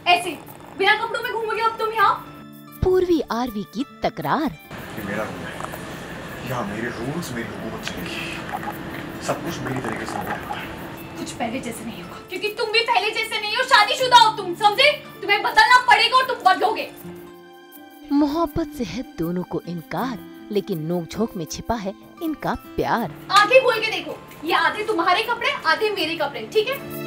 ऐसे बिना कपड़ों में घूमोगे अब तुम यहाँ? पूर्वी आरवी की तकरार। ये मेरा रूम है, यहाँ मेरे रूल्स, मेरी हुकूमत चलेगी, सब कुछ मेरी तरीके से होगा। कुछ पहले जैसे नहीं होगा, क्योंकि तुम भी पहले जैसे नहीं हो, शादीशुदा हो तुम, समझे? तुम्हें बदलना पड़ेगा और तुम बदलोगे। मोहब्बत से है दोनों को इनकार, लेकिन नोक-झोंक में छिपा है इनका प्यार। आंखें खोल के देखो, ये आधे तुम्हारे कपड़े, आधे मेरे कपड़े, ठीक है?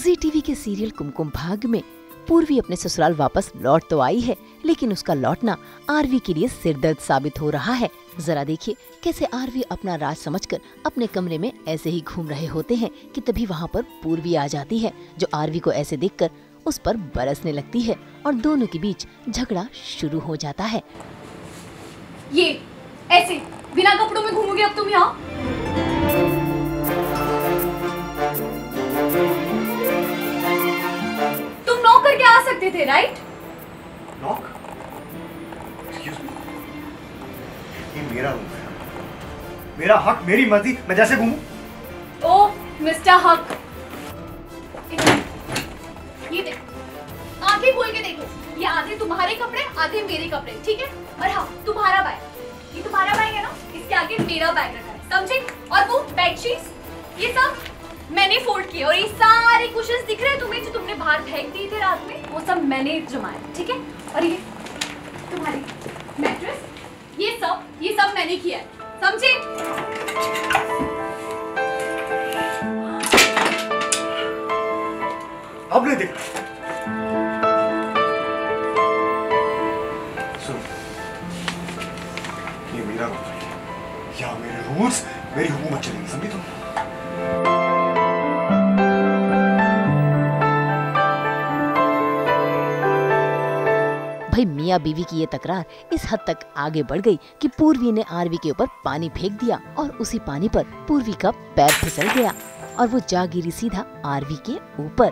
जी टीवी के सीरियल कुमकुम भाग्य में पूर्वी अपने ससुराल वापस लौट तो आई है, लेकिन उसका लौटना आरवी के लिए सिरदर्द साबित हो रहा है। जरा देखिए कैसे आरवी अपना राज समझकर अपने कमरे में ऐसे ही घूम रहे होते हैं कि तभी वहाँ पर पूर्वी आ जाती है, जो आरवी को ऐसे देखकर उस पर बरसने लगती है और दोनों के बीच झगड़ा शुरू हो जाता है। ये ऐसे बिना कपड़ों में घूमोगे अब तुम यहाँ? तुम नॉक करके आ सकते थे, राइट? नॉक? एक्सक्यूज मी, ये मेरा रूम है, मेरा हक, मेरी मर्जी, मैं जैसे घूमूं। ओ मिस्टर हक, ये देखो, आंखें खोल के देखो, ये आधे तुम्हारे कपड़े, आधे मेरे कपड़े, ठीक है? और हाँ, तुम्हारा बैग, ये तुम्हारा बैग है ना, इसके आगे मेरा बैग रखा है, समझे? और वो बेडशीट्स, ये सब मैंने फोल्ड किए, और ये सारे कुशन्स दिख रहे हैं तुम्हें जो तुमने बाहर फेंक दिए थे रात में, वो सब मैंने जमाए, ठीक है? और ये तुम्हारी मैट्रेस, ये सब मैंने किया है, समझे? अब नहीं दिख रहा। सुनो, ये मेरा रूम है, यहाँ मेरे रूल्स, मेरी हुकूमत चलेगी, समझी तुम? भाई मियाँ बीवी की ये तकरार इस हद तक आगे बढ़ गई कि पूर्वी ने आरवी के ऊपर पानी फेंक दिया और उसी पानी पर पूर्वी का पैर फिसल गया और वो जा गिरी सीधा आरवी के ऊपर।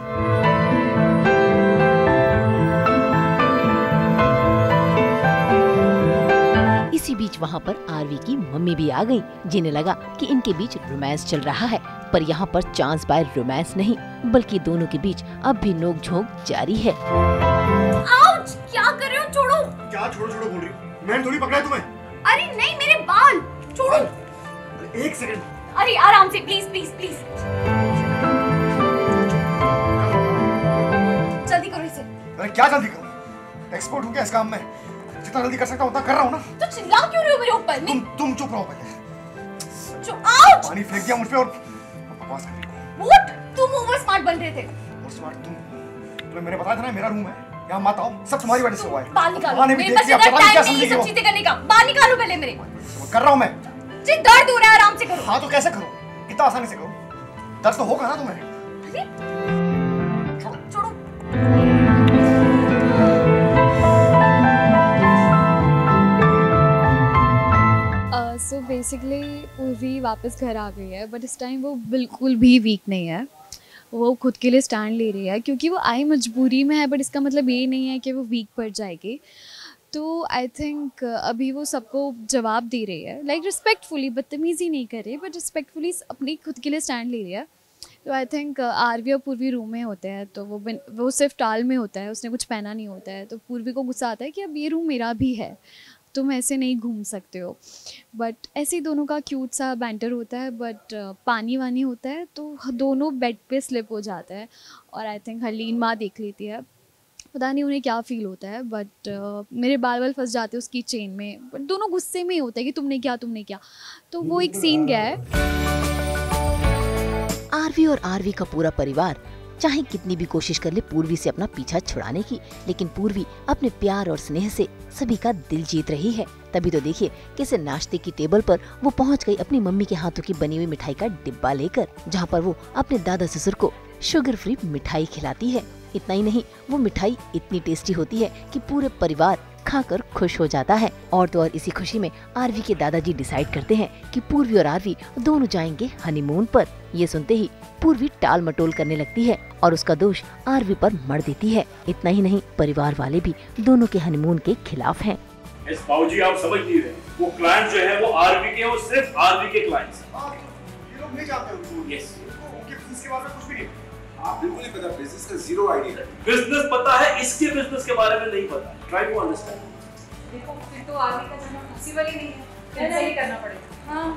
इसी बीच वहाँ पर आरवी की मम्मी भी आ गई, जिन्हें लगा कि इनके बीच रोमांस चल रहा है, पर यहाँ पर चांस बाय रोमांस नहीं बल्कि दोनों के बीच अब भी नोक-झोंक जारी है। आउच! क्या कर रहे हो? छोड़ो! क्या छोड़ो छोड़ो बोल रही हो? मैंने थोड़ी पकड़ा तुम्हें। अरे नहीं, मेरे बाल छोड़ो। एक सेकंड। अरे आराम से, प्लीज प्लीज प्लीज। जल्दी करो इसे। अरे क्या जल्दी करूं? एक्सपर्ट हूं क्या इस काम में? जितना जल्दी कर सकता हूं उतना कर रहा हूं ना। तो चिल्ला क्यों रहे हो मेरे ऊपर? तुम चुप रहो पहले। आउच! पानी फेंक दिया मुझ पे और बकवास कर रही हो। व्हाट? तुम ओवर स्मार्ट बन रहे थे। ओवर स्मार्ट तुम्हें मैंने बताया था ना मेरा रूम है, यहाँ मत आओ, सब तुम्हारी वजह से हुआ है। बाल निकालो, मेरे पास इतना टाइम नहीं ये सब चीजें करने का। बाल निकालो पहले मेरे। कर रहा हूँ मैं। जी दर्द हो रहा है, आराम से करो। हाँ तो कैसे करूँ? इतना आसानी से करूँ? दर्द तो होगा ना तुम्हें। छोड़ो छोड़ो। सो बेसिकली पूर्वी वापस घर आ गई है, बट इस टाइम वो बिल्कुल भी वीक नहीं है। वो खुद के लिए स्टैंड ले रही है क्योंकि वो आई मजबूरी में है, बट इसका मतलब ये नहीं है कि वो वीक पड़ जाएगी। तो आई थिंक अभी वो सबको जवाब दे रही है, लाइक रिस्पेक्टफुली, बदतमीज़ी नहीं कर रही बट रिस्पेक्टफुली अपनी खुद के लिए स्टैंड ले रही है। तो आई थिंक आरवी और पूर्वी रूम में होते हैं, तो वो सिर्फ टाल में होता है, उसने कुछ पहना नहीं होता है, तो पूर्वी को गुस्सा आता है कि अब ये रूम मेरा भी है, तुम ऐसे नहीं घूम सकते हो। बट ऐसे ही दोनों का क्यूट सा बैंटर होता है, बट पानी वानी होता है तो दोनों बेड पे स्लिप हो जाता है और आई थिंक हरलीन माँ देख लेती है। पता नहीं उन्हें क्या फ़ील होता है, बट मेरे बाल वाल फंस जाते हैं उसकी चेन में, बट दोनों गुस्से में ही होता है कि तुमने क्या। तो वो एक सीन गया है। आरवी और आरवी का पूरा परिवार चाहे कितनी भी कोशिश कर ले पूर्वी से अपना पीछा छुड़ाने की, लेकिन पूर्वी अपने प्यार और स्नेह से सभी का दिल जीत रही है। तभी तो देखिए कैसे नाश्ते की टेबल पर वो पहुंच गई अपनी मम्मी के हाथों की बनी हुई मिठाई का डिब्बा लेकर, जहां पर वो अपने दादा ससुर को शुगर फ्री मिठाई खिलाती है। इतना ही नहीं, वो मिठाई इतनी टेस्टी होती है कि पूरे परिवार खाकर खुश हो जाता है। और तो और इसी खुशी में आरवी के दादाजी डिसाइड करते हैं कि पूर्वी और आरवी दोनों जाएंगे हनीमून पर। ये सुनते ही पूर्वी टाल मटोल करने लगती है और उसका दोष आरवी पर मढ़ देती है। इतना ही नहीं, परिवार वाले भी दोनों के हनीमून के खिलाफ हैं। बाबूजी आप समझ नहीं रहे, वो क्लाइंट जो है वो आरवी के, वो सिर्फ आरवी के क्लाइंट्स। नहीं जानते उनको? Yes. उनके बिजनेस के बारे में कुछ भी नहीं। आप बिल्कुल नहीं पता, बिजनेस का जीरो आइडिया। बिजनेस पता है, इसके बिजनेस के बारे में नहीं पता। Try to understand. देखो फिर तो आगे का जाना पॉसिबल ही नहीं है, कैंसिल ही करना पड़ेगा। हाँ,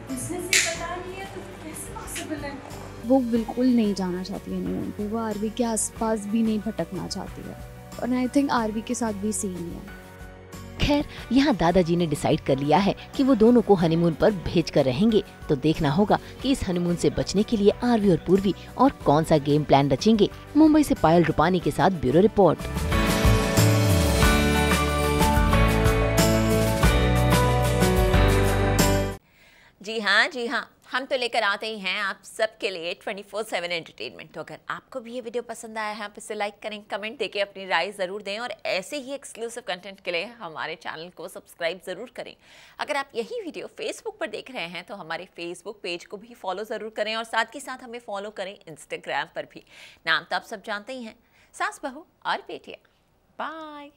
बिजनेस ही पता नहीं है तो कैसे पॉसिबल है? वो बिल्कुल नहीं जाना चाहती है हनीमून पे, वो आरवी के आसपास भी नहीं भटकना चाहती है और आई थिंक आरवी के साथ भी सेम ही है। खैर यहाँ दादाजी ने डिसाइड कर लिया है कि वो दोनों को हनीमून पर भेज कर रहेंगे, तो देखना होगा कि इस हनीमून से बचने के लिए आरवी और पूर्वी और कौन सा गेम प्लान रचेंगे। मुंबई से पायल रूपानी के साथ ब्यूरो रिपोर्ट। जी हाँ, हम तो लेकर आते ही हैं आप सबके लिए 24/7 एंटरटेनमेंट। तो अगर आपको भी ये वीडियो पसंद आया है, आप इसे लाइक करें, कमेंट देके अपनी राय ज़रूर दें और ऐसे ही एक्सक्लूसिव कंटेंट के लिए हमारे चैनल को सब्सक्राइब ज़रूर करें। अगर आप यही वीडियो फेसबुक पर देख रहे हैं तो हमारे फेसबुक पेज को भी फॉलो ज़रूर करें और साथ ही साथ हमें फॉलो करें इंस्टाग्राम पर भी। नाम तो आप सब जानते ही हैं, सास बहू और बेटियाँ। बाय।